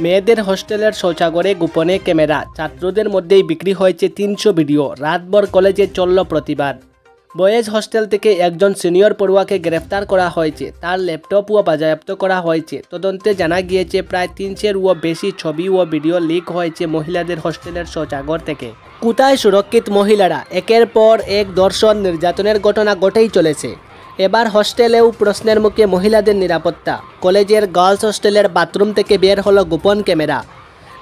মেয়েদের হোস্টেলের শৌচাগারে গোপনে ক্যামেরা, ছাত্রদের মধ্যেই বিক্রি হয়েছে ৩০০ ভিডিও। রাতভর কলেজে চলল প্রতিবাদ। বয়েজ হোস্টেল থেকে একজন সিনিয়র পড়ুয়াকে গ্রেফতার করা হয়েছে, তার ল্যাপটপও বাজেয়াপ্ত করা হয়েছে। তদন্তে জানা গিয়েছে প্রায় ৩০০-এরও বেশি ছবি ও ভিডিও লিক হয়েছে মহিলাদের হোস্টেলের শৌচাগার থেকে। কোথায় সুরক্ষিত মহিলারা? একের পর এক ধর্ষণ, নির্যাতনের ঘটনা ঘটেই চলেছে। এবার হোস্টেলেও প্রশ্নের মুখে মহিলাদের নিরাপত্তা। কলেজের গার্লস হোস্টেলের বাথরুম থেকে বের হলো গোপন ক্যামেরা।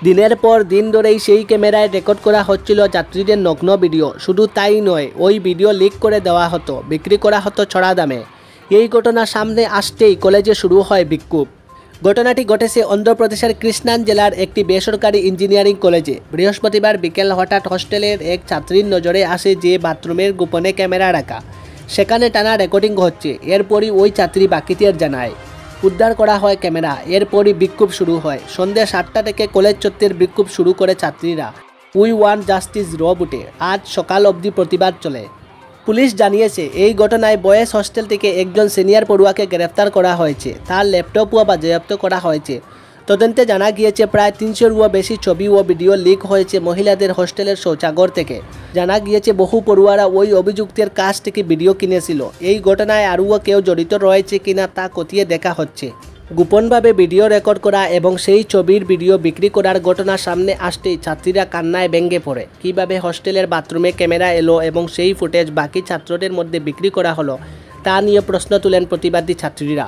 দিনের পর দিন ধরেই সেই ক্যামেরায় রেকর্ড করা হচ্ছিল যাত্রীদের নগ্ন ভিডিও। শুধু তাই নয়, ওই ভিডিও লিক করে দেওয়া হতো, বিক্রি করা হতো চড়া দামে। এই ঘটনা সামনে আসতেই কলেজে শুরু হয় বিক্ষোভ। ঘটনাটি ঘটেছে অন্ধ্রপ্রদেশের কৃষ্ণান জেলার একটি বেসরকারি ইঞ্জিনিয়ারিং কলেজে। বৃহস্পতিবার বিকেল হঠাৎ হোস্টেলের এক ছাত্রীর নজরে আসে যে বাথরুমের গোপনে ক্যামেরা রাখা, সেখানে টানা রেকর্ডিং হচ্ছে। এরপরই ওই ছাত্রী বাকিদের জানায়, উদ্ধার করা হয় ক্যামেরা। এরপরই বিক্ষোভ শুরু হয়। সন্ধ্যা 7টা থেকে কলেজ চত্বরে বিক্ষোভ শুরু করে ছাত্রীরা। উই ওয়ান্ট জাস্টিস রবুটে আজ সকাল অবধি প্রতিবাদ চলে। পুলিশ জানিয়েছে, এই ঘটনায় বয়েজ হোস্টেল থেকে একজন সিনিয়র পড়ুয়াকে গ্রেফতার করা হয়েছে, তার ল্যাপটপও বাজেয়াপ্ত করা হয়েছে। তদন্তে জানা গিয়েছে প্রায় ৩০০-এরও বেশি ছবি ও ভিডিও লিক হয়েছে মহিলাদের হোস্টেলের শৌচাগার থেকে। জানা গিয়েছে বহু পড়ুয়ারা ওই অভিযুক্তের কাছ থেকে ভিডিও কিনেছিল। এই ঘটনায় আরও কেউ জড়িত রয়েছে কিনা তা খতিয়ে দেখা হচ্ছে। গোপনভাবে ভিডিও রেকর্ড করা এবং সেই ছবির ভিডিও বিক্রি করার ঘটনা সামনে আসতেই ছাত্রীরা কান্নায় ভেঙে পড়ে। কীভাবে হোস্টেলের বাথরুমে ক্যামেরা এলো এবং সেই ফুটেজ বাকি ছাত্রদের মধ্যে বিক্রি করা হলো তা নিয়ে প্রশ্ন তুলেন প্রতিবাদী ছাত্রীরা।